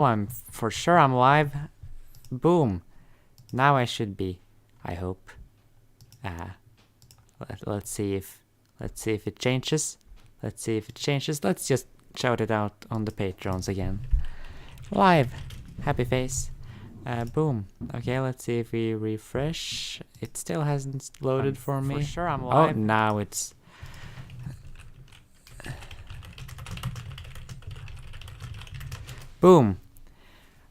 For sure I'm live. Boom. Now I should be. I hope. Let's see if it changes. Let's just shout it out on the Patreons again. Live. Happy face. Boom. Okay, let's see if we refresh. It still hasn't loaded for me. For sure I'm live. Oh, now it's... Boom.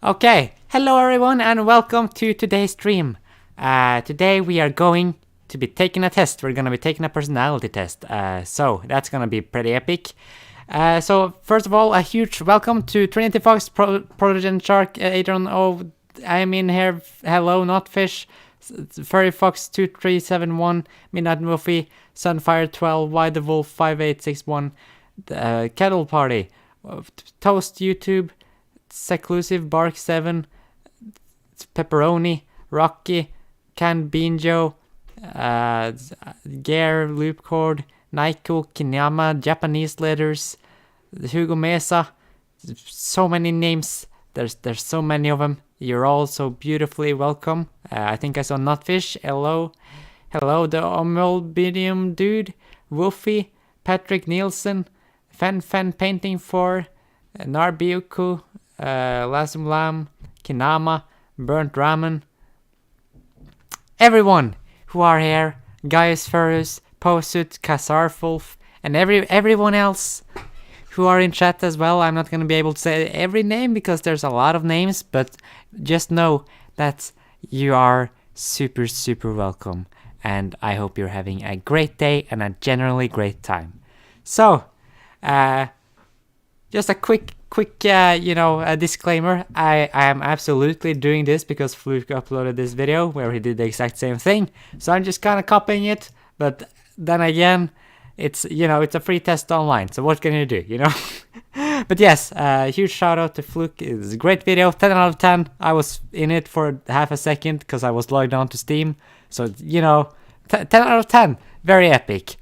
Okay, hello everyone and welcome to today's stream. Today we are going to be taking a test. We're gonna be taking a personality test. So that's gonna be pretty epic. So first of all, a huge welcome to Trinity Fox, Prodigen Shark, Adrian. Oh, I'm in here. Hello, Notfish, Furry Fox 2371, Midnight Muffy, Sunfire 12, Why the Wolf 5861, Kettle Party, Toast YouTube, Seclusive Bark 7, Pepperoni, Rocky, Can Bean Joe, Gare Loopcord, Naiko, Kinyama, Japanese Letters, Hugo Mesa. So many names. There's so many of them. You're all so beautifully welcome. I think I saw Nutfish. Hello, the Omolbidium dude, Wolfie, Patrick Nielsen, Fen Painting 4, Narbiuku, Lasum Lam, Kinama, Burnt Ramen. Everyone who are here, Gaius Ferrus, Posut, Kasarfulf, and everyone else who are in chat as well. I'm not going to be able to say every name because there's a lot of names, but just know that you are super, super welcome. And I hope you're having a great day and a generally great time. So, just a quick a disclaimer. I am absolutely doing this because Fluke uploaded this video where he did the exact same thing. So I'm just kind of copying it. But then again, it's a free test online. So what can you do, But yes, huge shout out to Fluke. It was a great video, 10 out of 10. I was in it for half a second because I was logged on to Steam. So, 10 out of 10. Very epic.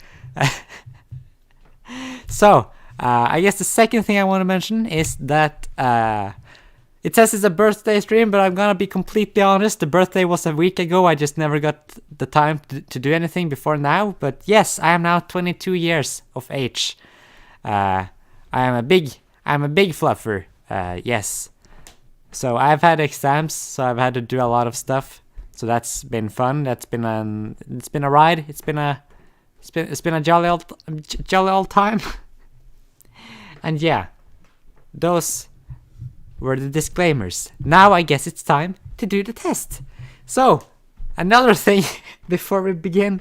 So, I guess the second thing I want to mention is that it says it's a birthday stream, but I'm gonna be completely honest. The birthday was a week ago. I just never got the time to do anything before now. But yes, I am now 22 years of age. I am a big fluffer. Yes. So I've had exams, so I've had to do a lot of stuff. So that's been fun. It's been a ride. It's been a jolly old time. And yeah, those were the disclaimers. Now I guess it's time to do the test. So, another thing before we begin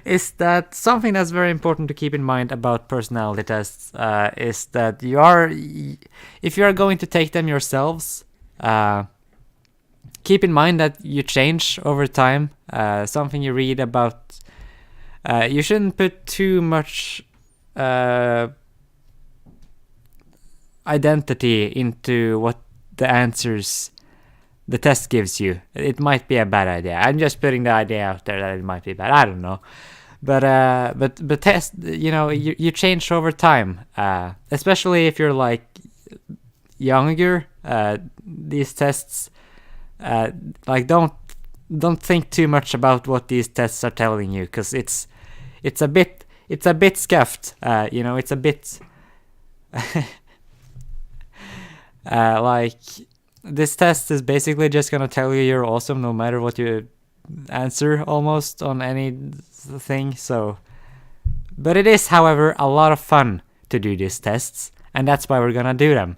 is that something that's very important to keep in mind about personality tests is that if you are going to take them yourselves, keep in mind that you change over time. Something you read about, you shouldn't put too much identity into what the answers the test gives you. It might be a bad idea. I'm just putting the idea out there that it might be bad. I don't know, but test. You change over time, especially if you're like younger. These tests, don't think too much about what these tests are telling you, because it's a bit scuffed. It's a bit. This test is basically just gonna tell you you're awesome no matter what you answer almost on any thing. So, but it is, however, a lot of fun to do these tests, and that's why we're gonna do them.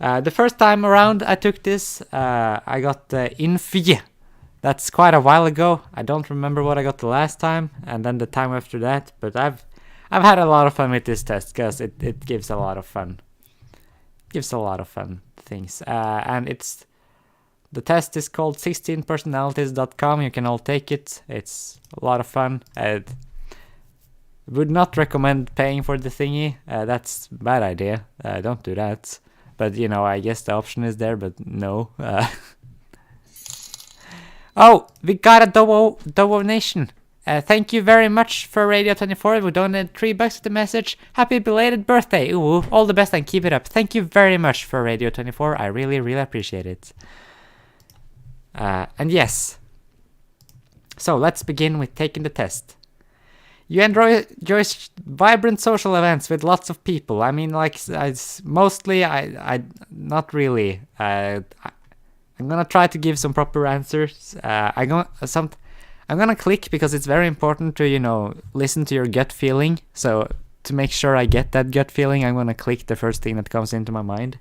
The first time around I took this, I got the Infi. That's quite a while ago. I don't remember what I got the last time, and then the time after that. But I've had a lot of fun with this test because it gives a lot of fun. Gives a lot of fun things, and the test is called 16personalities.com. You can all take it. It's a lot of fun. I would not recommend paying for the thingy. That's a bad idea. Don't do that. But I guess the option is there, but no. Oh, we got a donation. Thank you very much for Radio 24. We donated $3 with the message. Happy belated birthday. Ooh, all the best and keep it up. Thank you very much for Radio 24. I really, really appreciate it. And yes. So let's begin with taking the test. You enjoy vibrant social events with lots of people. I mean, like, mostly, I not really. I'm gonna try to give some proper answers. I'm gonna click because it's very important to, listen to your gut feeling. So to make sure I get that gut feeling, I'm gonna click the first thing that comes into my mind.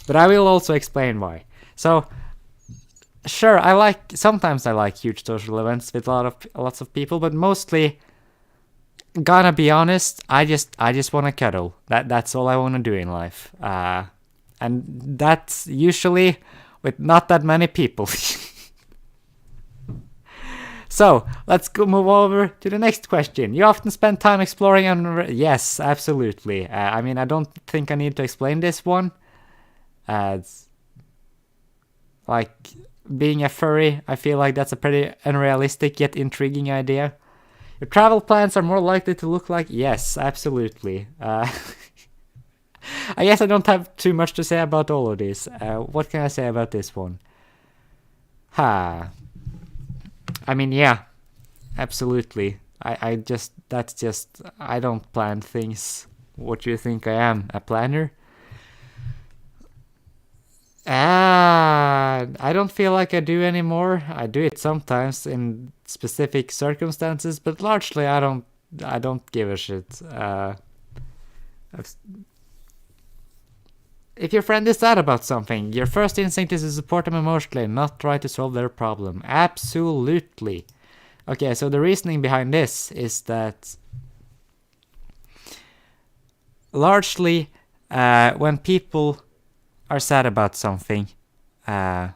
But I will also explain why. So, sure, sometimes I like huge social events with lots of people, but mostly, gonna be honest, I just wanna cuddle. That's all I wanna do in life. And that's usually with not that many people. So, let's move over to the next question. You often spend time exploring yes, absolutely. I mean, I don't think I need to explain this one. It's like being a furry, I feel like that's a pretty unrealistic yet intriguing idea. Your travel plans are more likely to look like... Yes, absolutely. I guess I don't have too much to say about all of these. What can I say about this one? I mean, yeah, absolutely. I don't plan things. What do you think I am? A planner? I don't feel like I do anymore. I do it sometimes in specific circumstances, but largely I don't give a shit. If your friend is sad about something, your first instinct is to support them emotionally, not try to solve their problem. Absolutely. Okay, so the reasoning behind this is that largely when people are sad about something, I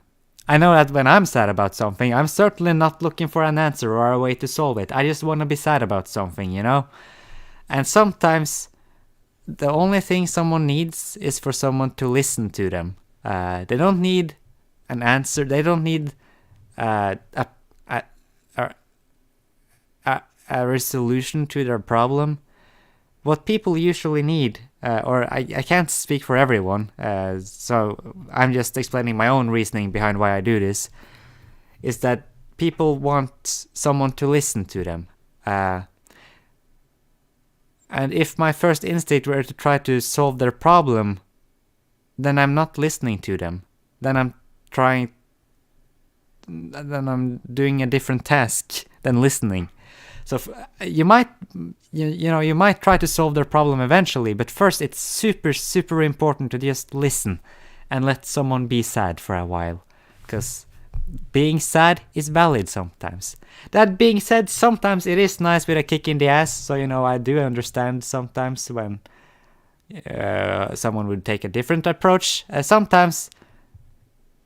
know that when I'm sad about something, I'm certainly not looking for an answer or a way to solve it. I just want to be sad about something, And sometimes the only thing someone needs is for someone to listen to them. They don't need an answer. They don't need a resolution to their problem. What people usually need, or I can't speak for everyone, so I'm just explaining my own reasoning behind why I do this, is that people want someone to listen to them. And if my first instinct were to try to solve their problem, then I'm not listening to them. Then I'm doing a different task than listening. So you might try to solve their problem eventually, but first it's super, super important to just listen and let someone be sad for a while. Because being sad is valid sometimes. That being said, sometimes it is nice with a kick in the ass. So, I do understand sometimes when someone would take a different approach. Sometimes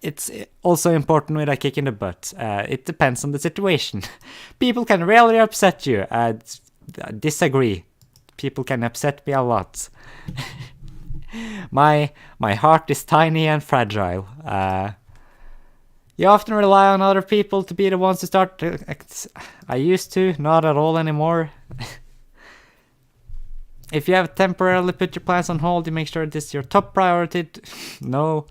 it's also important with a kick in the butt. It depends on the situation. People can rarely upset you. I disagree. People can upset me a lot. My heart is tiny and fragile. You often rely on other people to be the ones to start. I used to, not at all anymore. If you have temporarily put your plans on hold, you make sure this is your top priority. No.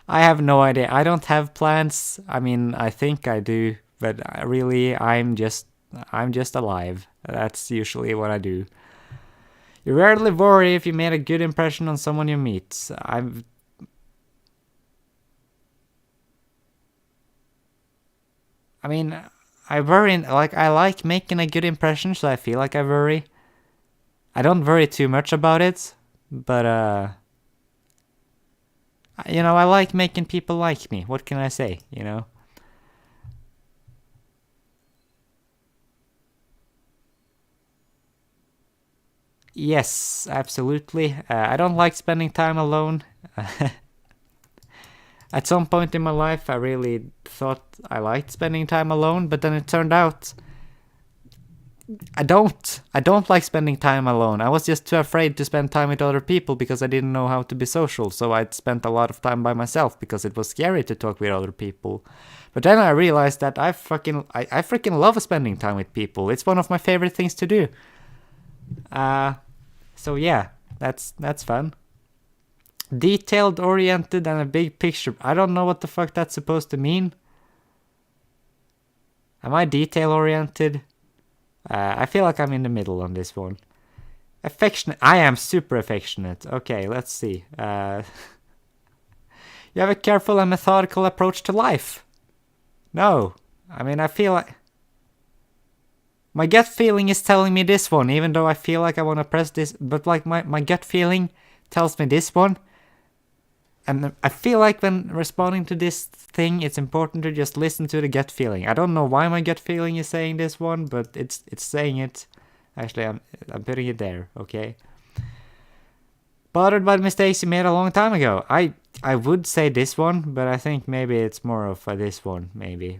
I have no idea. I don't have plans. I mean, I think I do, but really, I'm just alive. That's usually what I do. You rarely worry if you made a good impression on someone you meet. I worry, I like making a good impression, so I feel like I worry. I don't worry too much about it, but, I like making people like me. What can I say, Yes, absolutely. I don't like spending time alone. At some point in my life, I really thought I liked spending time alone, but then it turned out I don't like spending time alone. I was just too afraid to spend time with other people because I didn't know how to be social. So I'd spent a lot of time by myself because it was scary to talk with other people. But then I realized that I freaking love spending time with people. It's one of my favorite things to do. So yeah, that's fun. Detailed oriented and a big picture. I don't know what the fuck that's supposed to mean. Am I detail oriented? I feel like I'm in the middle on this one. Affectionate. I am super affectionate. Okay, let's see. You have a careful and methodical approach to life. No. I mean, I feel like... My gut feeling is telling me this one, even though I feel like I want to press this. But like my gut feeling tells me this one. And I feel like when responding to this thing, it's important to just listen to the gut feeling. I don't know why my gut feeling is saying this one, but it's saying it. Actually, I'm putting it there, okay? Bothered by the mistakes you made a long time ago. I would say this one, but I think maybe it's more of this one, maybe.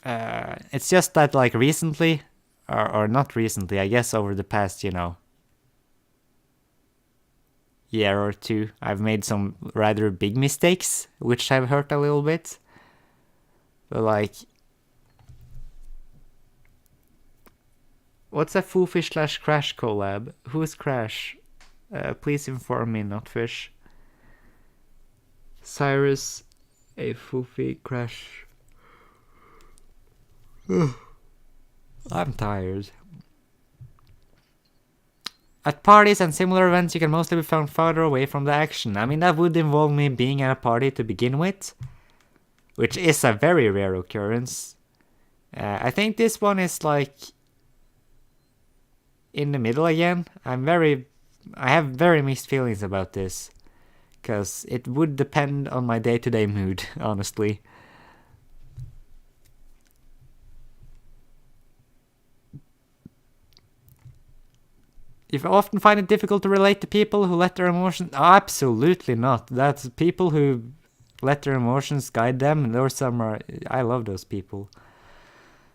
It's just that like recently... Or not recently, I guess over the past, year or two, I've made some rather big mistakes, which have hurt a little bit. But like... What's a Foofish / Crash collab? Who is Crash? Please inform me, not Fish. Cyrus, a Foofy, Crash... I'm tired. At parties and similar events, you can mostly be found farther away from the action. I mean, that would involve me being at a party to begin with, which is a very rare occurrence. I think this one is like in the middle again. I have very mixed feelings about this, because it would depend on my day-to-day mood, honestly. You often find it difficult to relate to people who let their emotions... Oh, absolutely not. That's people who let their emotions guide them. I love those people.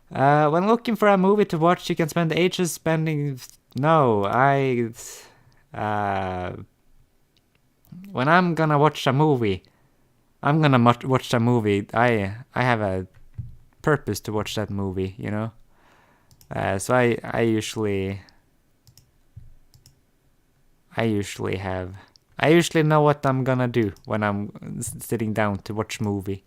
When looking for a movie to watch, you can spend ages spending... No, when I'm gonna watch a movie, I have a purpose to watch that movie, So I usually know what I'm gonna do when I'm sitting down to watch movie.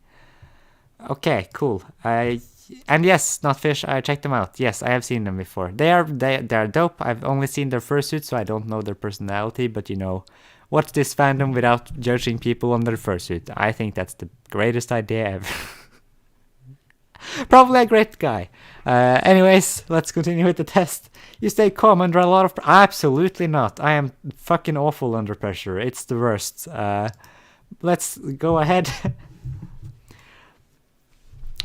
Okay, cool. And yes, not Fish, I checked them out. Yes, I have seen them before. They are dope. I've only seen their fursuit, so I don't know their personality, but what's this fandom without judging people on their fursuit? I think that's the greatest idea ever. Probably a great guy. Anyways, let's continue with the test. You stay calm under a lot of... Absolutely not. I am fucking awful under pressure. It's the worst. Let's go ahead.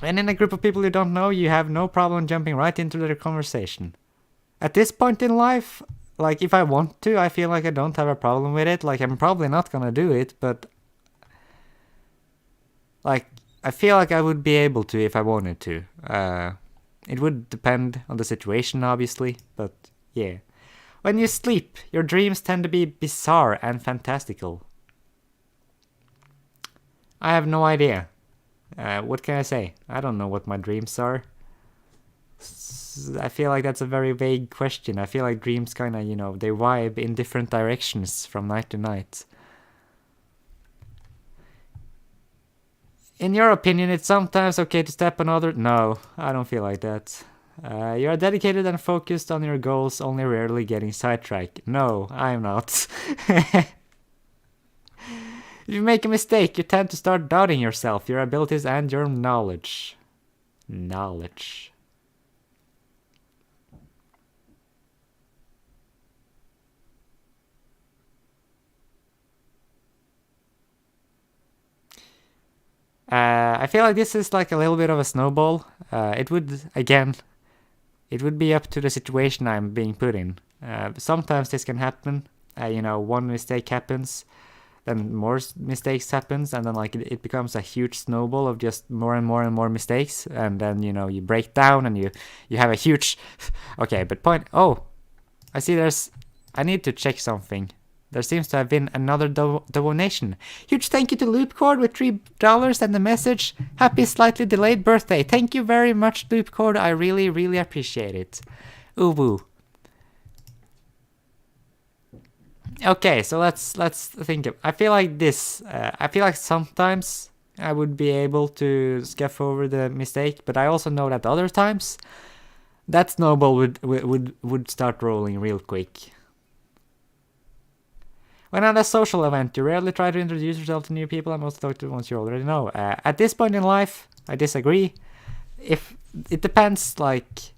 And in a group of people you don't know, you have no problem jumping right into their conversation. At this point in life, like if I want to, I feel like I don't have a problem with it. Like I'm probably not gonna do it, but... Like... I feel like I would be able to if I wanted to. It would depend on the situation, obviously, but yeah. When you sleep, your dreams tend to be bizarre and fantastical. I have no idea. What can I say? I don't know what my dreams are. I feel like that's a very vague question. I feel like dreams kinda, they vibe in different directions from night to night. In your opinion, it's sometimes okay to step on other... No, I don't feel like that. You are dedicated and focused on your goals, only rarely getting sidetracked. No, I'm not. If you make a mistake, you tend to start doubting yourself, your abilities, and your knowledge. Knowledge. I feel like this is like a little bit of a snowball. It would be up to the situation I'm being put in. Sometimes this can happen. One mistake happens. then more mistakes happens, and then like it becomes a huge snowball of just more and more and more mistakes, and then you break down and you have a huge okay, but oh, I see I need to check something. There seems to have been another donation. Huge thank you to Loopcord with $3 and the message, happy slightly delayed birthday. Thank you very much, Loopcord. I really, really appreciate it. Ooh woo. Okay, so let's think of. I feel like this. I feel like sometimes I would be able to scuff over the mistake, but I also know that other times that snowball would start rolling real quick. When at a social event, you rarely try to introduce yourself to new people and most talk to ones you already know. At this point in life, I disagree. If it depends, like.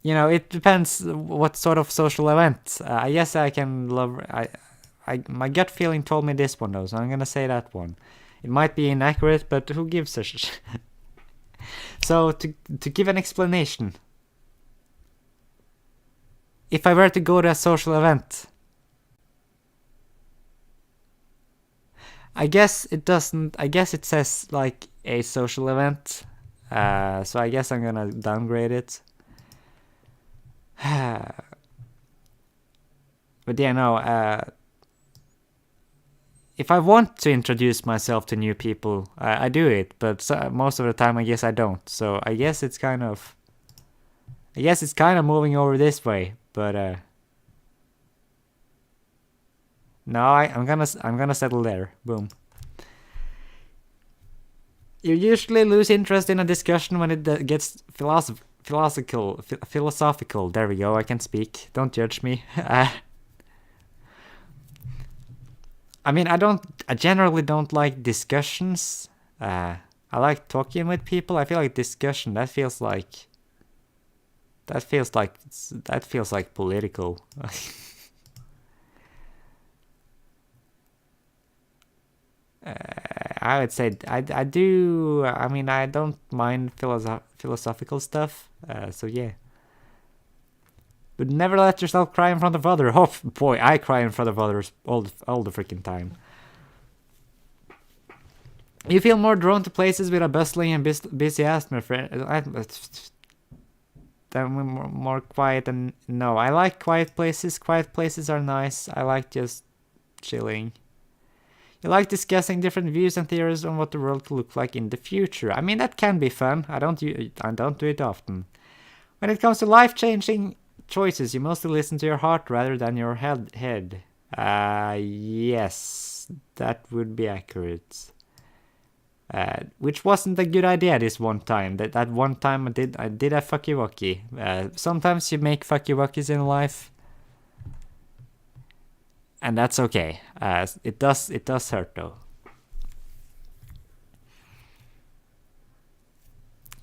It depends what sort of social event. I guess I can love. My gut feeling told me this one though, so I'm gonna say that one. It might be inaccurate, but who gives a shit? So to give an explanation, if I were to go to a social event, I guess it doesn't. I guess it says like a social event, so I guess I'm gonna downgrade it. But yeah, no. If I want to introduce myself to new people, I do it. But most of the time, I guess I don't. So I guess it's kind of. I guess it's kind of moving over this way. But no, I'm gonna settle there. Boom. You usually lose interest in a discussion when it gets philosophical. There we go. I can speak. Don't judge me. I mean, I generally don't like discussions. I like talking with people. I feel like discussion, that feels like political. I would say I do. I mean, I don't mind philosophical stuff. So yeah. But never let yourself cry in front of others. Oh boy, I cry in front of others all the freaking time. You feel more drawn to places with a bustling and busy atmosphere. More quiet and no, I like quiet places. Quiet places are nice. I like just chilling. You like discussing different views and theories on what the world will look like in the future. I mean, that can be fun. I don't do it often. When it comes to life-changing choices, you mostly listen to your heart rather than your head. Yes, that would be accurate. Which wasn't a good idea this one time. That one time I did a fucky-wucky. Sometimes you make fucky-wuckies in life, and that's okay. It does hurt though.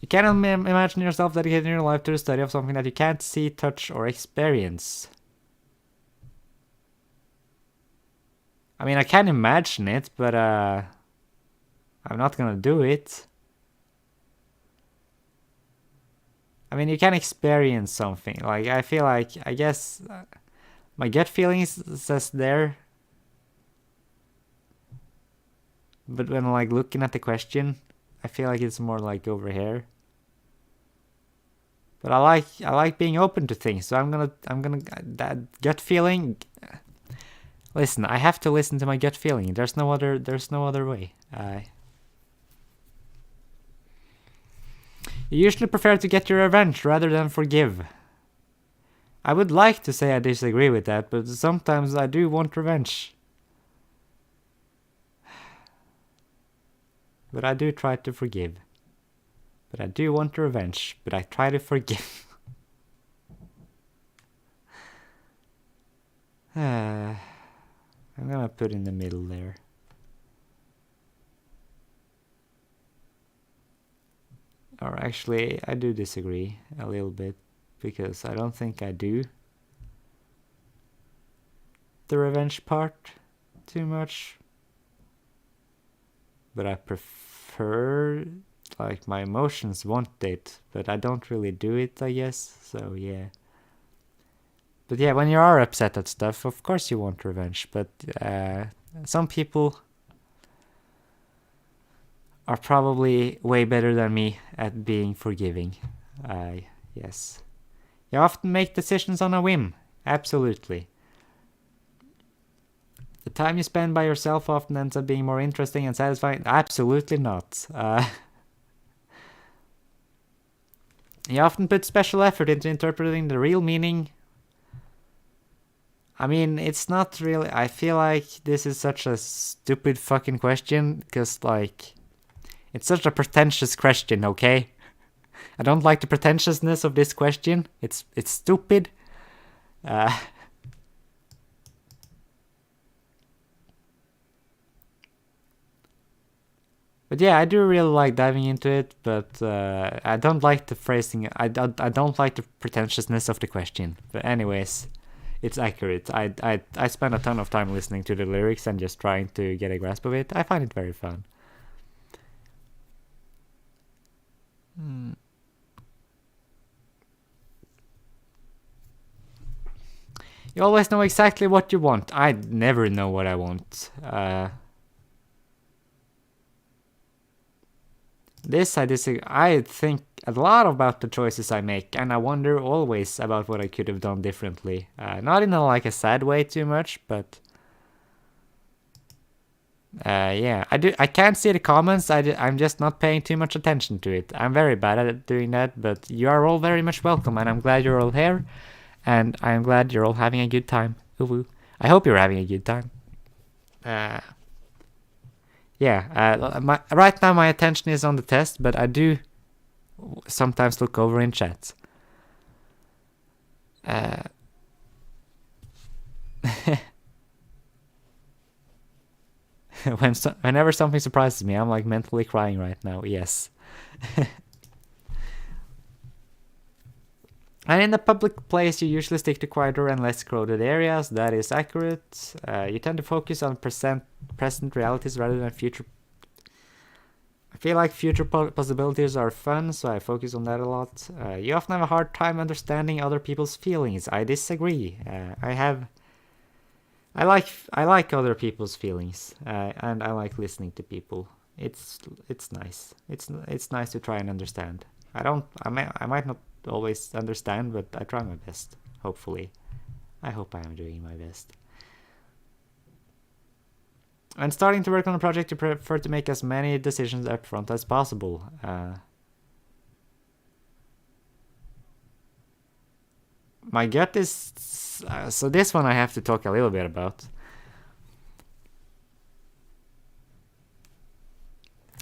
You cannot imagine yourself dedicating your life to the study of something that you can't see, touch, or experience. I mean, I can imagine it, but I'm not gonna do it. I mean, you can experience something. Like, I feel like, I guess, my gut feeling says there. But when like looking at the question, I feel like it's more like over here. But I like being open to things, so I'm gonna that gut feeling. Listen, I have to listen to my gut feeling. There's no other way. You usually prefer to get your revenge rather than forgive. I would like to say I disagree with that, but sometimes I do want revenge. But I do try to forgive. But I do want revenge, but I try to forgive. I'm gonna put in the middle there. Or actually, I do disagree a little bit, because I don't think I do the revenge part too much. But I prefer like my emotions want it, but I don't really do it, I guess. So yeah. But yeah, when you are upset at stuff, of course you want revenge. But some people are probably way better than me at being forgiving. Yes. You often make decisions on a whim. Absolutely. The time you spend by yourself often ends up being more interesting and satisfying. Absolutely not. You often put special effort into interpreting the real meaning. I mean, it's not really... I feel like this is such a stupid fucking question, because, like... It's such a pretentious question, okay? I don't like the pretentiousness of this question. It's stupid. But yeah, I do really like diving into it, but I don't like the phrasing. I don't like the pretentiousness of the question. But anyways, it's accurate. I spend a ton of time listening to the lyrics and just trying to get a grasp of it. I find it very fun. You always know exactly what you want. I never know what I want. This I disagree. I think a lot about the choices I make, and I wonder always about what I could have done differently. Not in a sad way too much, but yeah, I can't see the comments. I'm just not paying too much attention to it. I'm very bad at doing that, but you are all very much welcome, and I'm glad you're all here, and I'm glad you're all having a good time. Ooh, I hope you're having a good time. Yeah, right now my attention is on the test, but I do sometimes look over in chat. Whenever something surprises me, I'm like mentally crying right now. Yes. And in a public place, you usually stick to quieter and less crowded areas. That is accurate. You tend to focus on present realities rather than future. I feel like future possibilities are fun, so I focus on that a lot. You often have a hard time understanding other people's feelings. I disagree. I like other people's feelings, and I like listening to people. It's nice. It's nice to try and understand. I might not always understand, but I try my best. Hopefully, I hope I am doing my best. When starting to work on a project, you prefer to make as many decisions up front as possible. My gut is... so this one I have to talk a little bit about.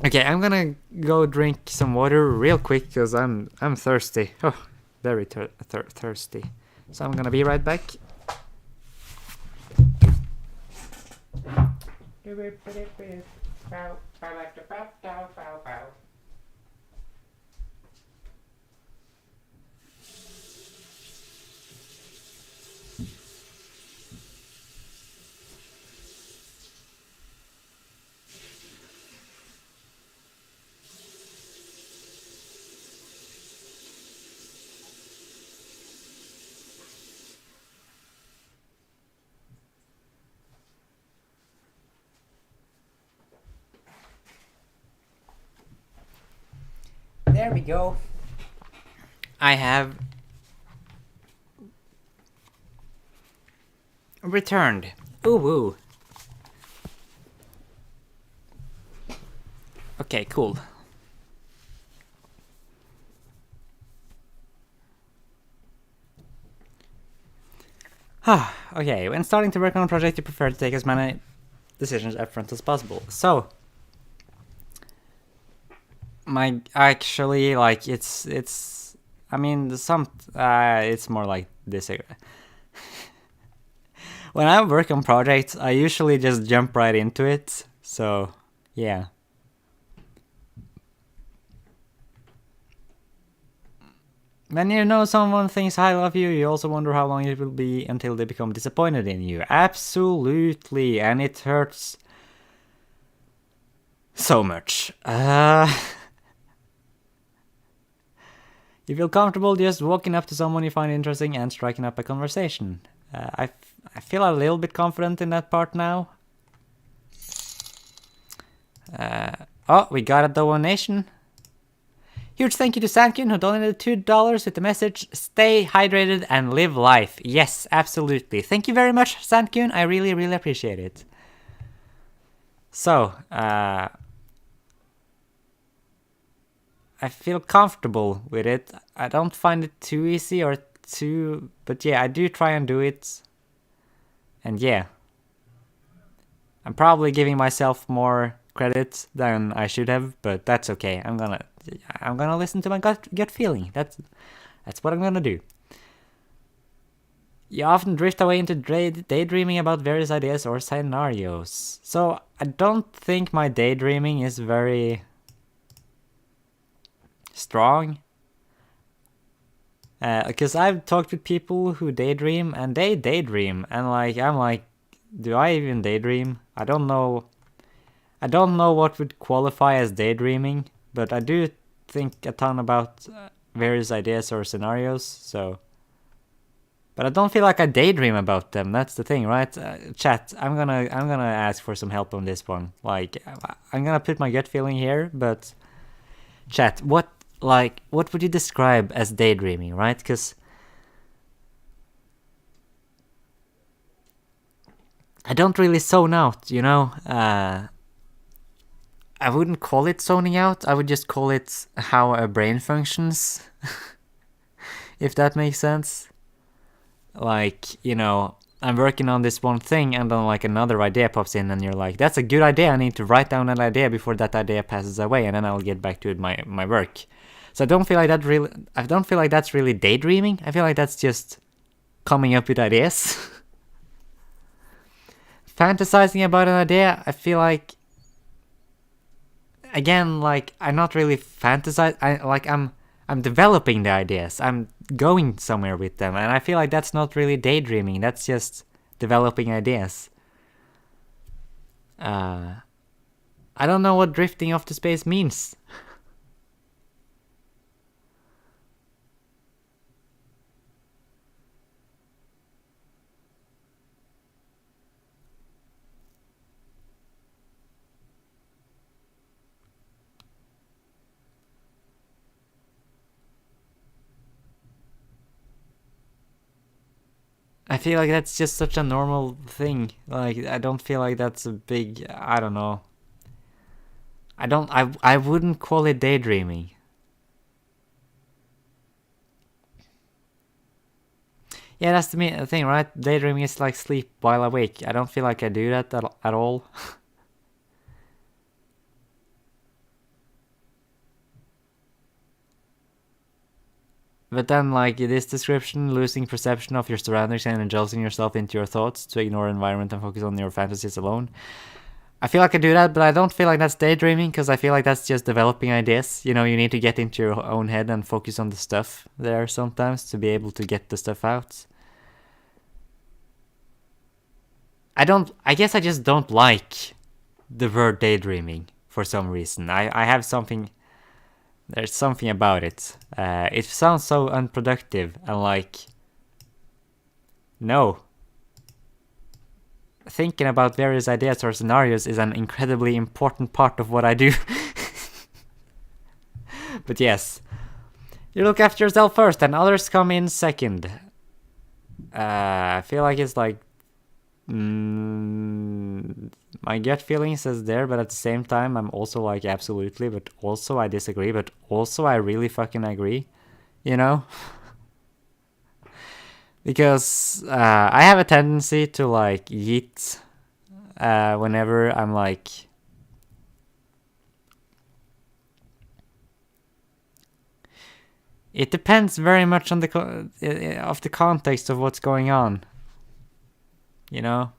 Okay, I'm gonna go drink some water real quick because I'm thirsty. Oh, very thirsty. So I'm gonna be right back. There we go. I have returned. Ooh. Okay, cool. Okay, when starting to work on a project, you prefer to take as many decisions upfront as possible. So, actually, like, it's I mean, it's more like this. When I work on projects, I usually just jump right into it. So, yeah. When you know someone thinks highly of you, you also wonder how long it will be until they become disappointed in you. Absolutely, and it hurts so much. You feel comfortable just walking up to someone you find interesting and striking up a conversation. I feel a little bit confident in that part now. Oh, we got a donation. Huge thank you to Sankun who donated $2 with the message, stay hydrated and live life. Yes, absolutely. Thank you very much, Sankun. I really, really appreciate it. So, I feel comfortable with it. I don't find it too easy or too... But yeah, I do try and do it. And yeah. I'm probably giving myself more credit than I should have, but that's okay. I'm gonna listen to my gut feeling. That's what I'm gonna do. You often drift away into daydreaming about various ideas or scenarios. So I don't think my daydreaming is very strong. Because I've talked with people who daydream and they daydream, and I'm like, do I even daydream? I don't know what would qualify as daydreaming, but I do think a ton about various ideas or scenarios, so... But I don't feel like I daydream about them, that's the thing, right? Chat, I'm gonna ask for some help on this one. Like, I'm gonna put my gut feeling here, but... Chat, what would you describe as daydreaming, right? Because... I don't really zone out, you know? I wouldn't call it zoning out, I would just call it how a brain functions. If that makes sense. Like, you know, I'm working on this one thing and then like another idea pops in and you're like, that's a good idea, I need to write down that idea before that idea passes away and then I'll get back to my work. So I don't feel like that's really daydreaming. I feel like that's just coming up with ideas. Fantasizing about an idea, I feel like, again, like, I'm not really I'm developing the ideas. I'm going somewhere with them. And I feel like that's not really daydreaming. That's just developing ideas. I don't know what drifting off to space means. I feel like that's just such a normal thing. Like, I don't feel like that's a big... I don't know. I wouldn't call it daydreaming. Yeah, that's the thing, right? Daydreaming is like sleep while awake. I don't feel like I do that at all. But then, like, this description, losing perception of your surroundings and indulging yourself into your thoughts to ignore environment and focus on your fantasies alone. I feel like I do that, but I don't feel like that's daydreaming, because I feel like that's just developing ideas. You know, you need to get into your own head and focus on the stuff there sometimes to be able to get the stuff out. I guess I just don't like the word daydreaming for some reason. I have something... There's something about it. It sounds so unproductive and like... No. Thinking about various ideas or scenarios is an incredibly important part of what I do. But yes. You look after yourself first and others come in second. I feel like it's like... my gut feeling says there, but at the same time I'm also like absolutely, but also I disagree, but also I really fucking agree, you know? Because I have a tendency to like yeet whenever I'm like... It depends very much on the context of what's going on, you know?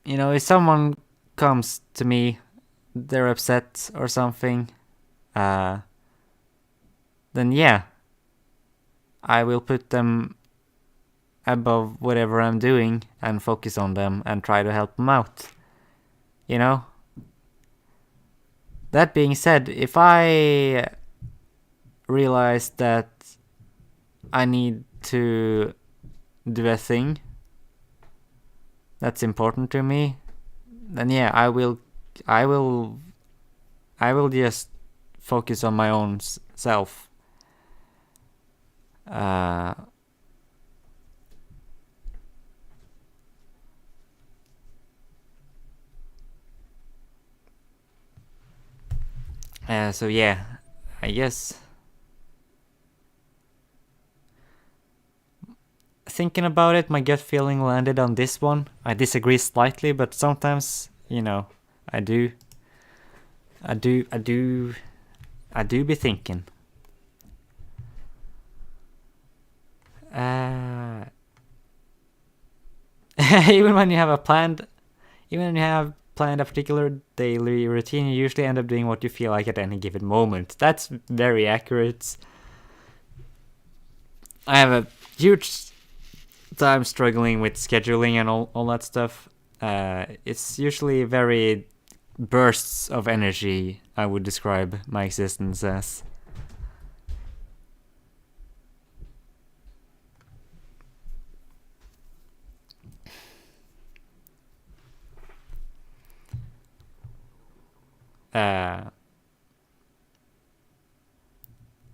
You know, if someone comes to me, they're upset or something, then yeah, I will put them above whatever I'm doing and focus on them and try to help them out. You know? That being said, if I realize that I need to do a thing that's important to me, then yeah, I will just focus on my own self. So yeah, I guess thinking about it, my gut feeling landed on this one. I disagree slightly, but sometimes, you know, I do be thinking. Even when you have planned a particular daily routine, you usually end up doing what you feel like at any given moment. That's very accurate. I have a huge time struggling with scheduling and all that stuff. It's usually very bursts of energy, I would describe my existence as.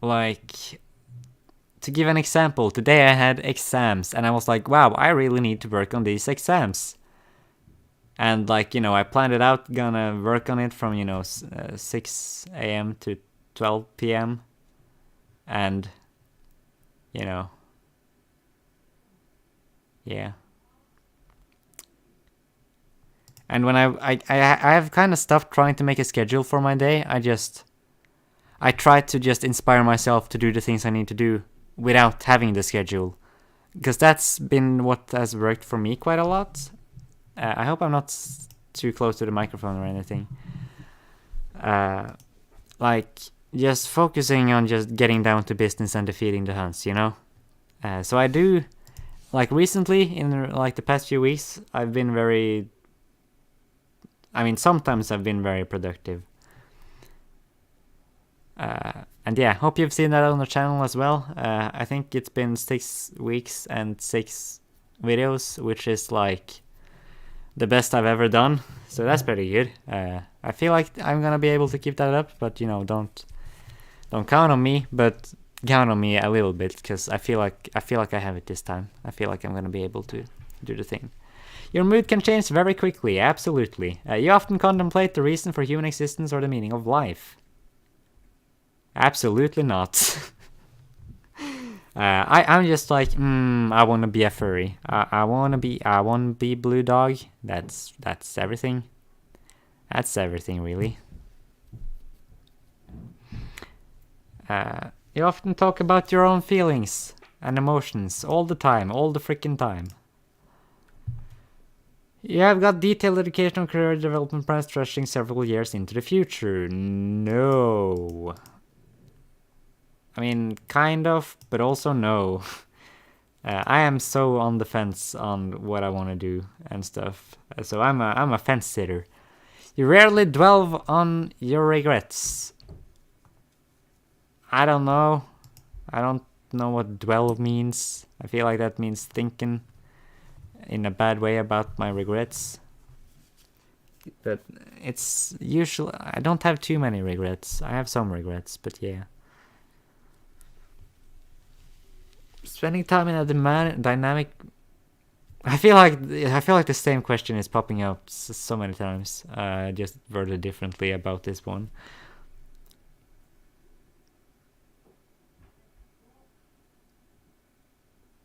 Like, to give an example, today I had exams and I was like, wow, I really need to work on these exams. And like, I planned it out, gonna work on it from, 6 a.m. to 12 p.m. And, yeah. And when I have kind of stopped trying to make a schedule for my day. I try to just inspire myself to do the things I need to do without having the schedule. Because that's been what has worked for me quite a lot. I hope I'm not too close to the microphone or anything. Like, just focusing on just getting down to business and defeating the Huns, So I do, like recently, in like the past few weeks, sometimes I've been very productive. And yeah, hope you've seen that on the channel as well. I think it's been 6 weeks and 6 videos, which is like the best I've ever done. So that's pretty good. I feel like I'm gonna be able to keep that up, but don't count on me, but count on me a little bit, because I feel like I have it this time. I feel like I'm gonna be able to do the thing. Your mood can change very quickly, absolutely. You often contemplate the reason for human existence or the meaning of life. Absolutely not. I'm just like, I want to be a furry. I want to be blue dog. That's everything. That's everything, really. You often talk about your own feelings and emotions all the time, all the freaking time. You have got detailed educational career development plans stretching several years into the future. No. I mean, kind of, but also no. I am so on the fence on what I want to do and stuff. So I'm a fence sitter. You rarely dwell on your regrets. I don't know. I don't know what dwell means. I feel like that means thinking in a bad way about my regrets. But it's usually, I don't have too many regrets. I have some regrets, but yeah. Spending time in a dynamic. I feel like the same question is popping up so many times. Just worded differently about this one.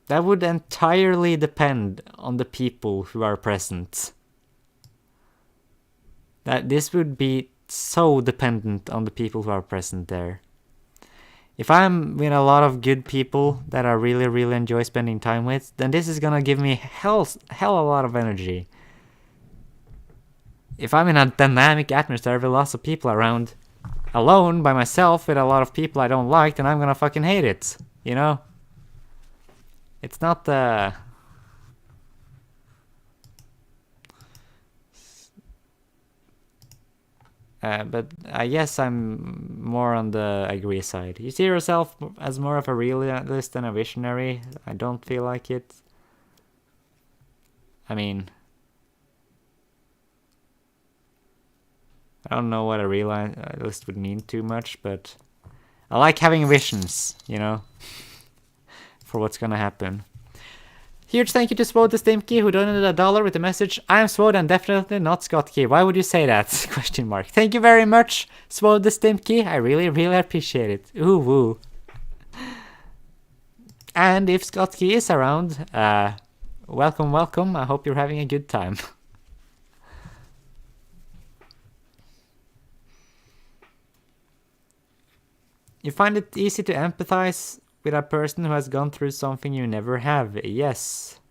That would entirely depend on the people who are present. That this would be so dependent on the people who are present there. If I'm with a lot of good people that I really, really enjoy spending time with, then this is gonna give me hell a lot of energy. If I'm in a dynamic atmosphere with lots of people around, alone by myself with a lot of people I don't like, then I'm gonna fucking hate it. It's not But I guess I'm more on the agree side. You see yourself as more of a realist than a visionary? I don't feel like it. I mean, I don't know what a realist would mean too much, but I like having visions, you know, for what's gonna happen. Huge thank you to Swode the Stimkey, who donated $1 with the message, I am Swode and definitely not Scottkey. Why would you say that? Question mark. Thank you very much, Swode the Stimkey. I really, really appreciate it. Ooh, woo. And if Scottkey is around, welcome, welcome. I hope you're having a good time. You find it easy to empathize with a person who has gone through something you never have? Yes.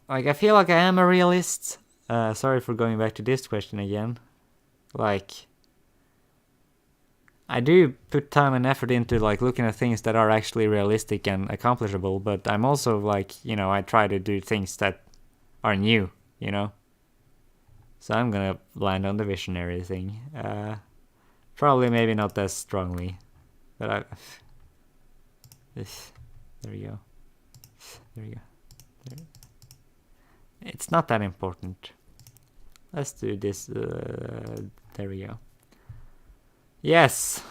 Like, I feel like I am a realist. Sorry for going back to this question again. Like, I do put time and effort into, like, looking at things that are actually realistic and accomplishable, but I'm also, like, you know, I try to do things that are new, you know? So I'm gonna land on the visionary thing. Probably maybe not as strongly, but there we go. There we go. There. It's not that important. Let's do this. There we go. Yes.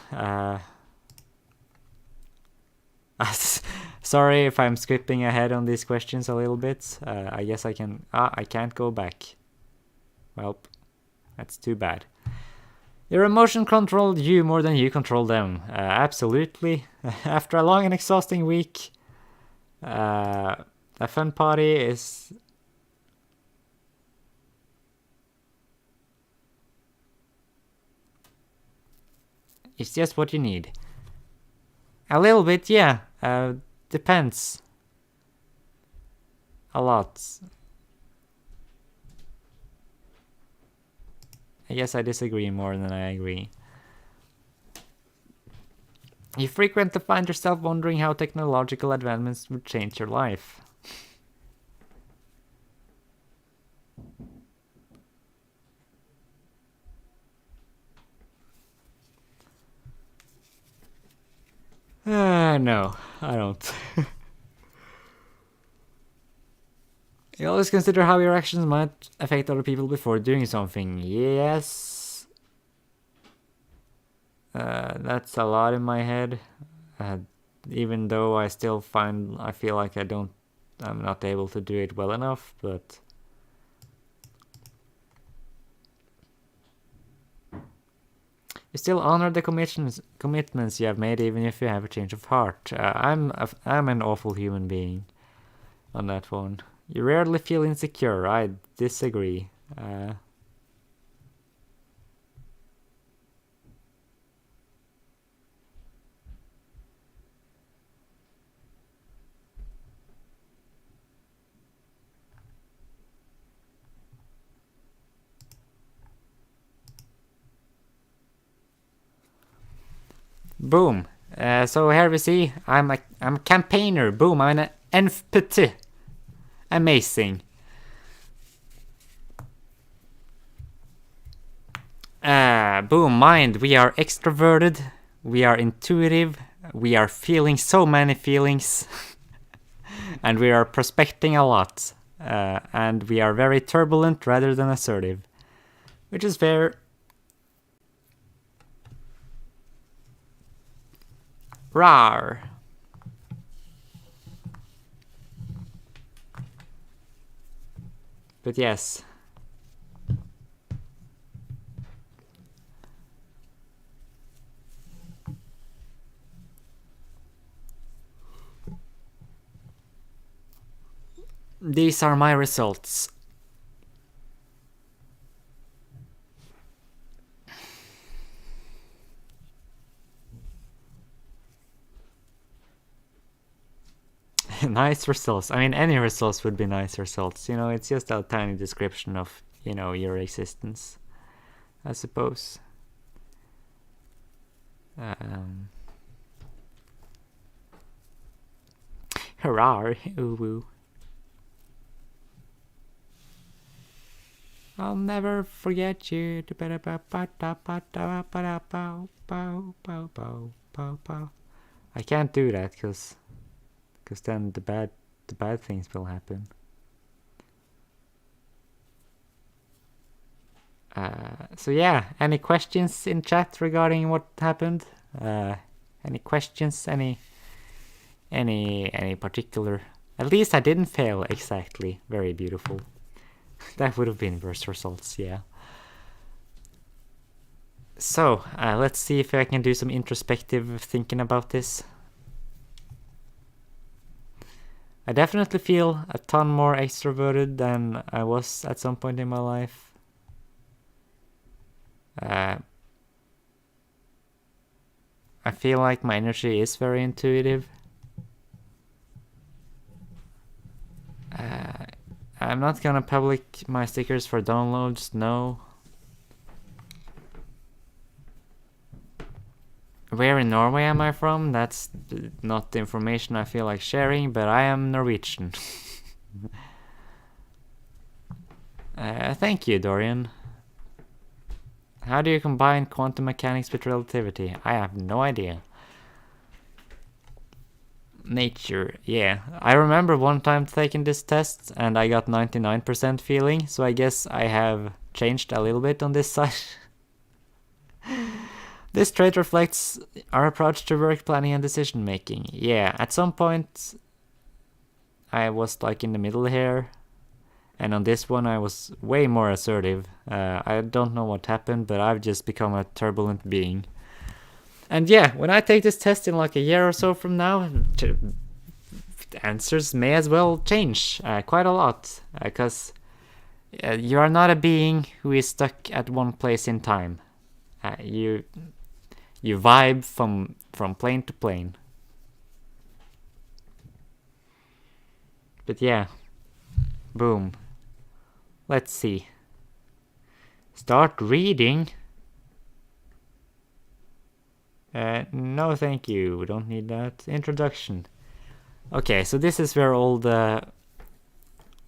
Sorry if I'm skipping ahead on these questions a little bit. I guess I can. I can't go back. Well, that's too bad. Your emotion controlled you more than you control them. Absolutely. After a long and exhausting week, a fun party is... It's just what you need. A little bit, yeah. Depends. A lot. I guess I disagree more than I agree. You frequently find yourself wondering how technological advancements would change your life. No, I don't. You always consider how your actions might affect other people before doing something. Yes. That's a lot in my head. Even though I still I feel like I'm not able to do it well enough, but... You still honor the commitments you have made, even if you have a change of heart. I'm an awful human being on that one. You rarely feel insecure. I disagree. Boom. So here we see I'm a campaigner. Boom. I'm an NPT. Amazing. Boom. Mind. We are extroverted. We are intuitive. We are feeling so many feelings. And we are prospecting a lot. And we are very turbulent rather than assertive. Which is fair. Rar. But yes. These are my results. Nice results. I mean, any results would be nice results. You know, it's just a tiny description of, you know, your existence, I suppose. Hurrah! Ooh woo. I'll never forget you. I can't do that because then the bad things will happen. So yeah, any questions in chat regarding what happened? Any questions? Any particular? At least I didn't fail exactly. Very beautiful. That would have been worse results, yeah. So, let's see if I can do some introspective thinking about this. I definitely feel a ton more extroverted than I was at some point in my life. I feel like my energy is very intuitive. I'm not gonna public my stickers for downloads, no. Where in Norway am I from? That's not the information I feel like sharing, but I am Norwegian. Thank you, Dorian. How do you combine quantum mechanics with relativity? I have no idea. Nature, yeah. I remember one time taking this test and I got 99% feeling, so I guess I have changed a little bit on this side. This trait reflects our approach to work planning and decision making. Yeah, at some point I was like in the middle here, and on this one I was way more assertive. I don't know what happened, but I've just become a turbulent being. And yeah, when I take this test in like a year or so from now, answers may as well change quite a lot, because you are not a being who is stuck at one place in time. You vibe from plane to plane. But yeah, boom. Let's see. Start reading. No, thank you. We don't need that. Introduction. Okay, so this is where all the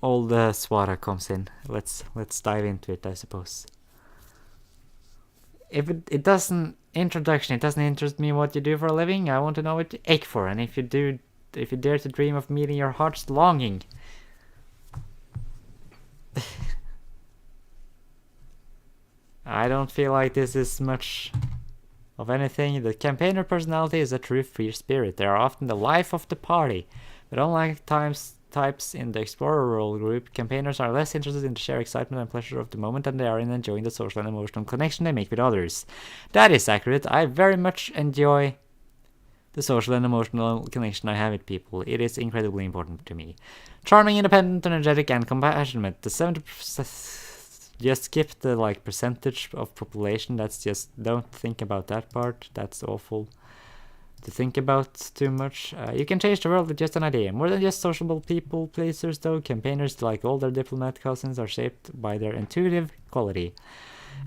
swara comes in. Let's dive into it, I suppose. If it doesn't introduction, it doesn't interest me what you do for a living. I want to know what you ache for, and if you dare to dream of meeting your heart's longing. I don't feel like this is much of anything. The campaigner personality is a true free spirit. They are often the life of the party, but unlike types in the explorer role group, campaigners are less interested in the sheer excitement and pleasure of the moment than they are in enjoying the social and emotional connection they make with others. That is accurate. I very much enjoy the social and emotional connection I have with people. It is incredibly important to me. Charming, independent, energetic, and compassionate. The 70%. Just skip the percentage of population. That's just, don't think about that part. That's awful to think about too much. You can change the world with just an idea. More than just sociable people pleasers, though, campaigners, like all their diplomat cousins, are shaped by their intuitive quality,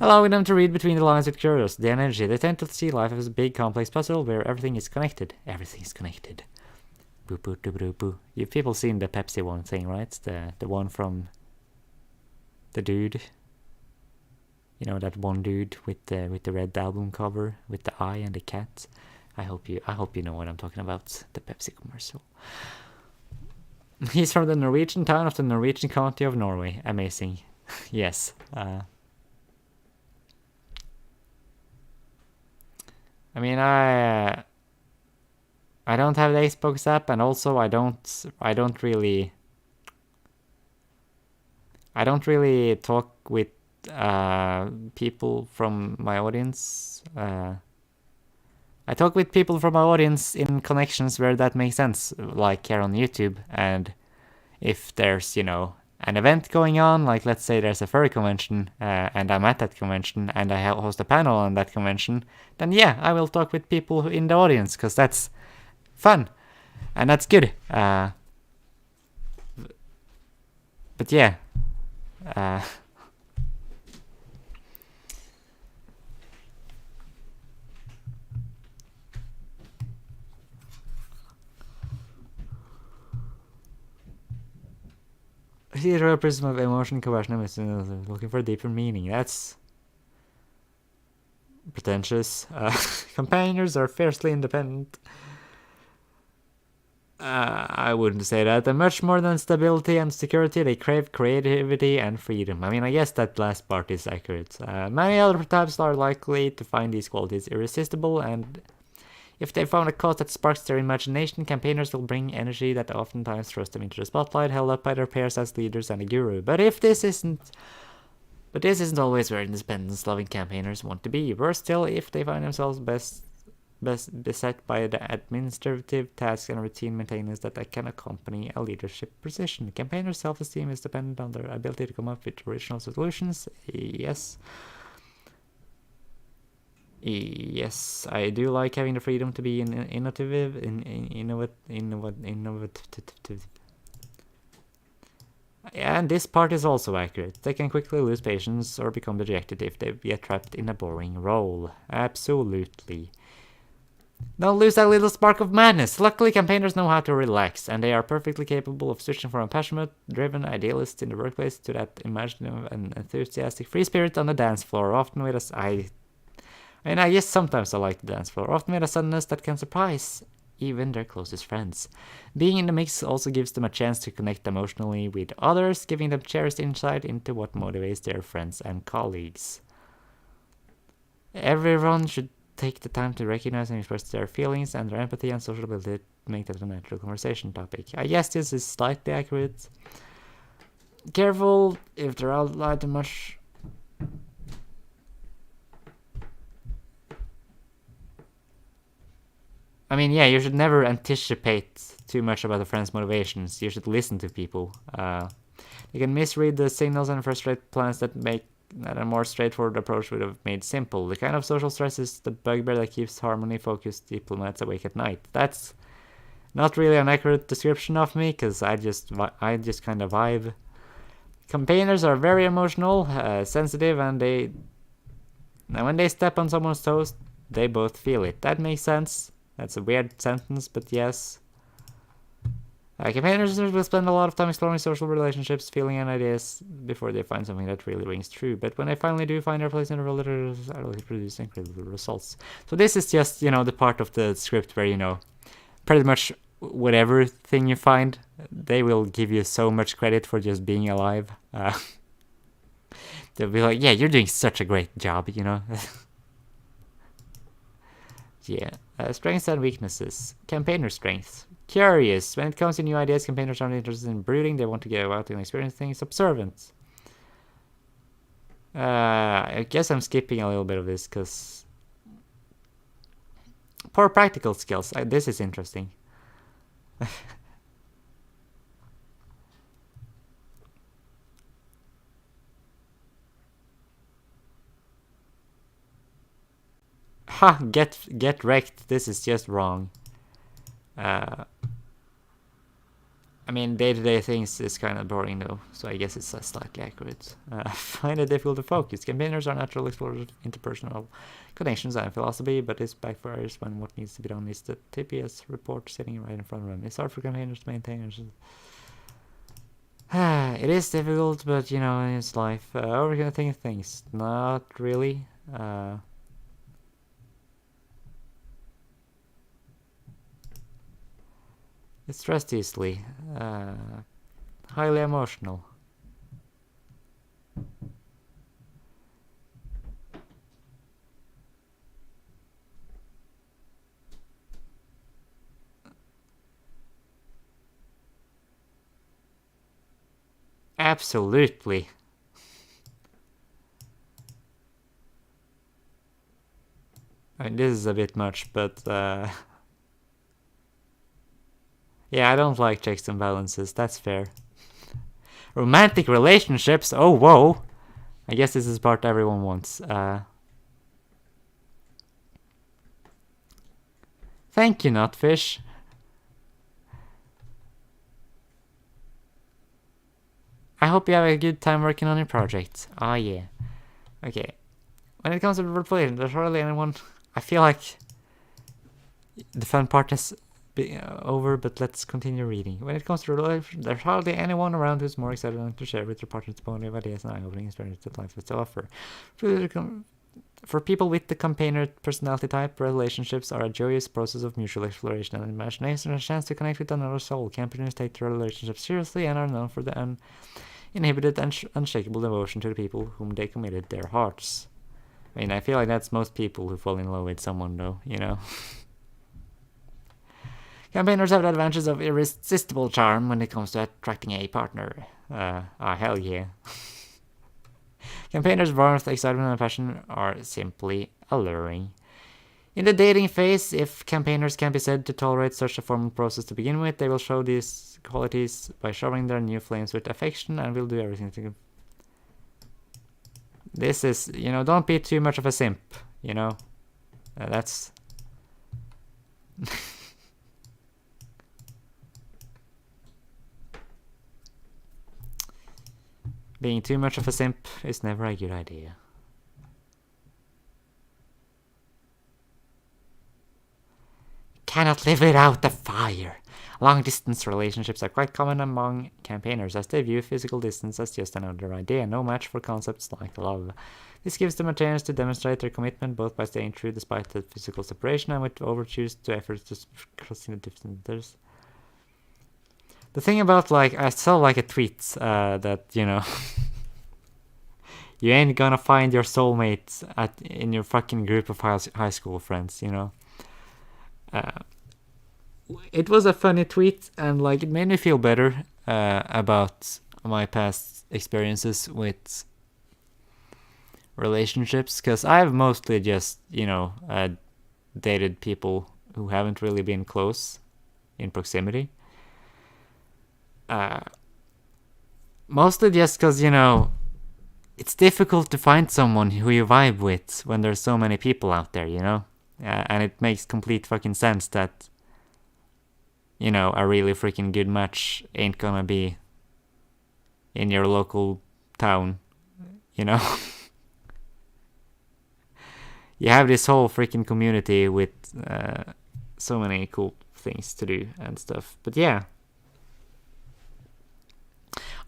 allowing them to read between the lines with curiosity and energy. They tend to see life as a big, complex puzzle where everything is connected. Everything is connected. Boo boo doo boo boo. You people seen the Pepsi one thing, right? The one from the dude. You know, that one dude with the red album cover with the eye and the cat. I hope you know what I'm talking about. The Pepsi commercial. He's from the Norwegian town of the Norwegian county of Norway. Amazing. Yes. I mean, I don't have the Xbox app, and also I don't really talk with people from my audience. I talk with people from my audience in connections where that makes sense, like here on YouTube. And if there's, an event going on, like let's say there's a furry convention, and I'm at that convention, and I host a panel on that convention, then yeah, I will talk with people in the audience, because that's fun, and that's good. But yeah. See it through a prism of emotion, compassion, and looking for a deeper meaning. That's pretentious. Companions are fiercely independent. I wouldn't say that. And much more than stability and security, they crave creativity and freedom. I mean, I guess that last part is accurate. Many other types are likely to find these qualities irresistible, and if they found a cause that sparks their imagination, campaigners will bring energy that oftentimes throws them into the spotlight, held up by their peers as leaders and a guru. But this isn't always where independence-loving campaigners want to be. Worse still, if they find themselves best beset by the administrative tasks and routine maintenance that can accompany a leadership position. Campaigners' self-esteem is dependent on their ability to come up with original solutions. Yes. Yes, I do like having the freedom to be innovative. And this part is also accurate. They can quickly lose patience or become dejected if they get trapped in a boring role. Absolutely. Don't lose that little spark of madness. Luckily, campaigners know how to relax, and they are perfectly capable of switching from a passionate, driven idealist in the workplace to that imaginative and enthusiastic free spirit on the dance floor, often with I guess sometimes I like the dance floor, often with a suddenness that can surprise even their closest friends. Being in the mix also gives them a chance to connect emotionally with others, giving them cherished insight into what motivates their friends and colleagues. Everyone should take the time to recognize and express their feelings and their empathy and social ability to make that a natural conversation topic. I guess this is slightly accurate. Careful if they're outlined too much. I mean, yeah, you should never anticipate too much about a friend's motivations. You should listen to people. You can misread the signals and frustrate plans that a more straightforward approach would have made simple. The kind of social stress is the bugbear that keeps harmony-focused diplomats awake at night. That's not really an accurate description of me, because I just kind of vibe. Campaigners are very emotional, sensitive, and when they step on someone's toes, they both feel it. That makes sense. That's a weird sentence, but yes. Campaigners will spend a lot of time exploring social relationships, feeling and ideas before they find something that really rings true. But when they finally do find their place in the world, they produce incredible results. So this is just, the part of the script where, pretty much whatever thing you find, they will give you so much credit for just being alive. They'll be like, yeah, you're doing such a great job, Yeah. Strengths and weaknesses. Campaigner strengths. Curious. When it comes to new ideas, campaigners aren't interested in brooding. They want to get out and experience things. Observant. I guess I'm skipping a little bit of this because... Poor practical skills. This is interesting. Ha! Get wrecked. This is just wrong. I mean, day-to-day things is kind of boring though, so I guess it's slightly accurate. Find it difficult to focus. Campaigners are natural explorers of interpersonal connections and philosophy, but this backfires when what needs to be done is the TPS report sitting right in front of them. It's hard for campaigners to maintain. It is difficult, but it's life. Overthinking things. Not really. It's stressed easily. Highly emotional. Absolutely. I mean, this is a bit much, but yeah, I don't like checks and balances. That's fair. Romantic relationships. Oh, whoa. I guess this is part everyone wants. Thank you, Nutfish. I hope you have a good time working on your project. Oh, yeah. Okay. When it comes to roleplay, there's hardly anyone... I feel like the fun part is over, but let's continue reading. When it comes to relationships, there's hardly anyone around who's more excited than to share with their partner's plenty of ideas and eye-opening experience that life has to offer. For people with the campaigner personality type, relationships are a joyous process of mutual exploration and imagination, and a chance to connect with another soul. Campaigners take their relationships seriously and are known for the uninhibited and unshakable devotion to the people whom they committed their hearts. I mean, I feel like that's most people who fall in love with someone, though, you know. Campaigners have the advantages of irresistible charm when it comes to attracting a partner. Hell yeah. Campaigners' warmth, excitement, and passion are simply alluring. In the dating phase, if campaigners can be said to tolerate such a formal process to begin with, they will show these qualities by showering their new flames with affection and will do everything to... This is, you know, don't be too much of a simp, you know? That's... Being too much of a simp is never a good idea. Cannot live without the fire. Long-distance relationships are quite common among campaigners, as they view physical distance as just another idea, no match for concepts like love. This gives them a chance to demonstrate their commitment both by staying true despite the physical separation and with overtures to efforts to crossing the distances. The thing about, like, I saw like a tweet that, you know, you ain't gonna find your soulmate in your fucking group of high school friends, you know. It was a funny tweet, and like it made me feel better about my past experiences with relationships, because I've mostly just, you know, dated people who haven't really been close in proximity. Mostly just because, you know, it's difficult to find someone who you vibe with when there's so many people out there, you know? And it makes complete fucking sense that, you know, a really freaking good match ain't gonna be in your local town, you know? You have this whole freaking community with so many cool things to do and stuff. But yeah.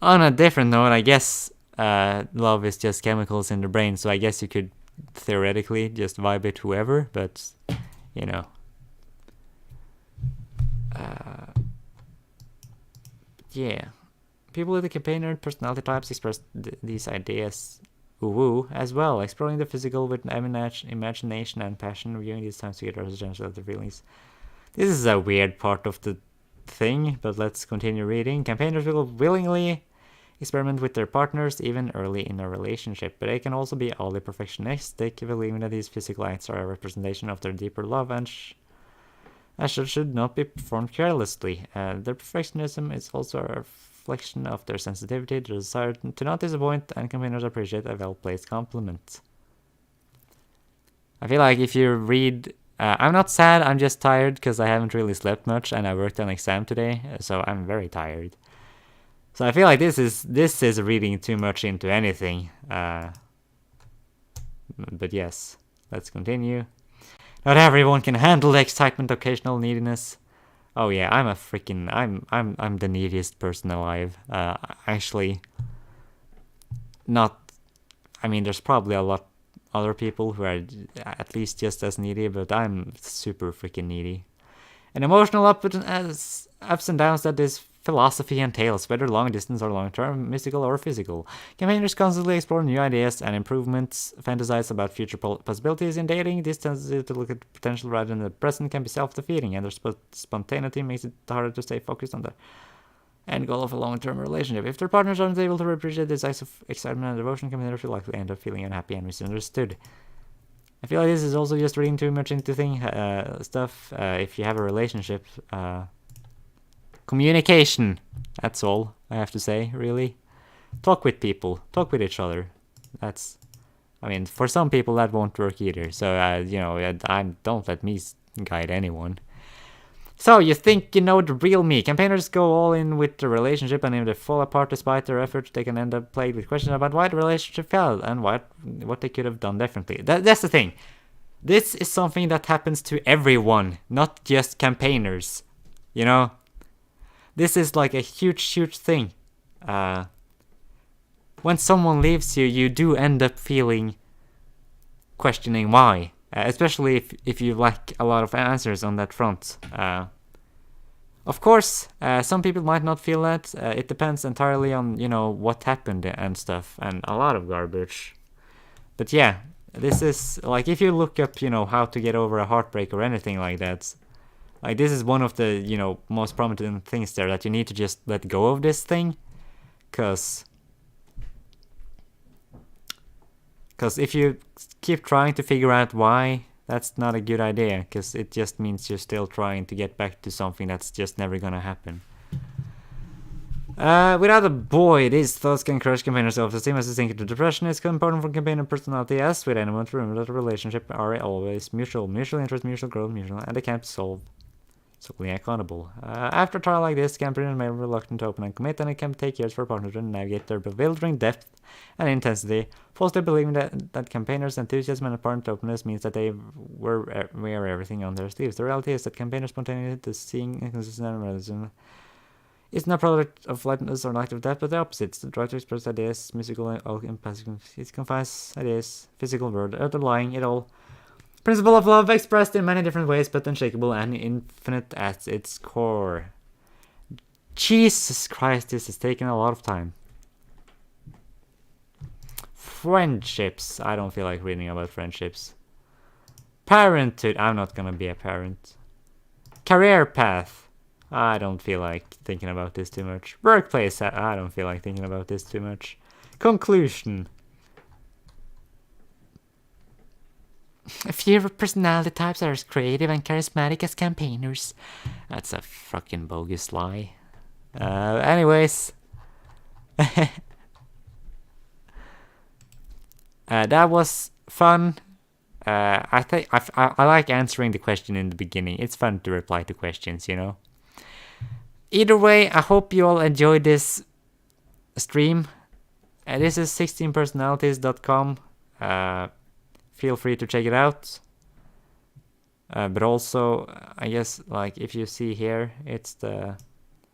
On a different note, I guess love is just chemicals in the brain, so I guess you could theoretically just vibe it whoever, but, you know. Yeah. People with the campaigner personality types express these ideas as well, exploring the physical with imagination and passion, viewing these times together as a general of the feelings. This is a weird part of the thing, but let's continue reading. Campaigners will willingly experiment with their partners even early in a relationship, but they can also be oddly perfectionistic, believing that these physical acts are a representation of their deeper love and should not be performed carelessly. Their perfectionism is also a reflection of their sensitivity, their desire to not disappoint, and campaigners appreciate a well-placed compliment. I feel like if you read... I'm not sad, I'm just tired because I haven't really slept much and I worked on exam today, so I'm very tired. So I feel like this is reading too much into anything. But yes, let's continue. Not everyone can handle the excitement, occasional neediness. Oh yeah, I'm the neediest person alive. Actually, not. I mean, there's probably a lot other people who are at least just as needy, but I'm super freaking needy. An emotional ups and downs that this philosophy entails, whether long distance or long term, mystical or physical. Campaigners constantly explore new ideas and improvements, fantasize about future possibilities in dating. This tendency to look at potential rather than the present can be self-defeating, and their spontaneity makes it harder to stay focused on the end goal of a long-term relationship. If their partners aren't able to appreciate this acts of excitement and devotion, campaigners feel likely to end up feeling unhappy and misunderstood. I feel like this is also just reading too much into stuff. If you have a relationship, communication. That's all I have to say, really. Talk with people. Talk with each other. That's... I mean, for some people that won't work either. So, you know, don't let me guide anyone. So, you think you know the real me. Campaigners go all in with the relationship, and if they fall apart despite their efforts, they can end up plagued with questions about why the relationship failed and what they could have done differently. That's the thing. This is something that happens to everyone, not just campaigners. You know? This is like a huge thing. When someone leaves you, you do end up questioning why. Especially if you lack a lot of answers on that front. Of course, some people might not feel that. It depends entirely on, what happened and stuff, and a lot of garbage. But yeah, this is, like, if you look up, how to get over a heartbreak or anything like that, like, this is one of the, most prominent things there, that you need to just let go of this thing, because if you keep trying to figure out why, that's not a good idea, because it just means you're still trying to get back to something that's just never gonna happen. Without a boy, these thoughts can crush campaigner self-esteem as a sink into depression. It's important for campaigner personality, as with anyone, to remember that a relationship are always mutual interest, mutual growth, and they can't be solved solely accountable. After a trial like this, campaigners may be reluctant to open and commit, and it can take years for a partner to navigate their bewildering depth and intensity, falsely believing that campaigners' enthusiasm and apparent openness means that they wear everything on their sleeves. The reality is that campaigners' spontaneity, the seeing inconsistent realism, is not a product of lightness or lack of depth, but the opposite. It's the drive to express ideas, musical impassive, it confides ideas, physical word, underlying it all. Principle of love expressed in many different ways, but unshakable and infinite at its core. Jesus Christ, this has taken a lot of time. Friendships. I don't feel like reading about friendships. Parenthood. I'm not gonna be a parent. Career path. I don't feel like thinking about this too much. Workplace. I don't feel like thinking about this too much. Conclusion. A few personality types are as creative and charismatic as campaigners. That's a fucking bogus lie. Anyways. That was fun. I think I like answering the question in the beginning. It's fun to reply to questions, Either way, I hope you all enjoyed this stream. This is 16personalities.com. Feel free to check it out. But also, I guess, like, if you see here, it's the...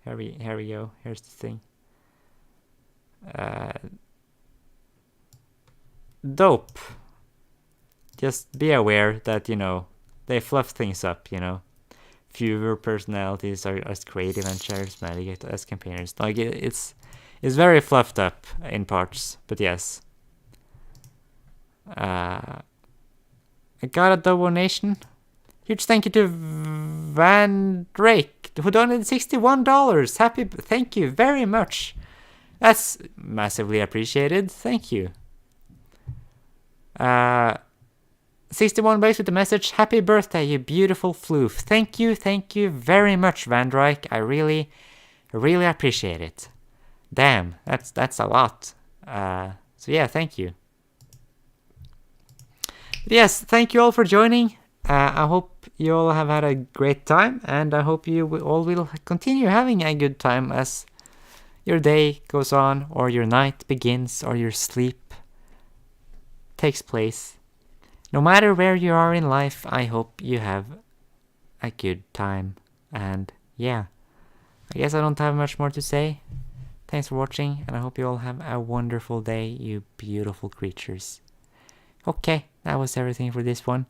Here we go. Here's the thing. Dope. Just be aware that, they fluff things up, Fewer personalities are as creative and charismatic as campaigners. Like, it's very fluffed up in parts, but yes. I got a donation. Huge thank you to Van Drake, who donated $61. Thank you very much. That's massively appreciated. Thank you. 61 base with the message, happy birthday, you beautiful floof. Thank you very much, Van Dyke. I really appreciate it. Damn, that's a lot. So yeah, thank you. But yes, thank you all for joining. I hope you all have had a great time, and I hope you all will continue having a good time as your day goes on, or your night begins, or your sleep takes place. No matter where you are in life, I hope you have a good time. And yeah, I guess I don't have much more to say. Thanks for watching, and I hope you all have a wonderful day, you beautiful creatures. Okay, that was everything for this one.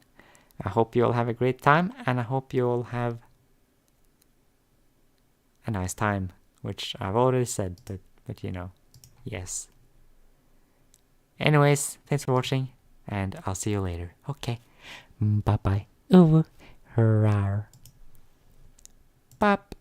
I hope you all have a great time, and I hope you all have a nice time, which I've already said, but yes. Anyways, thanks for watching, and I'll see you later. Okay, bye-bye. Ooh, rar. Bop.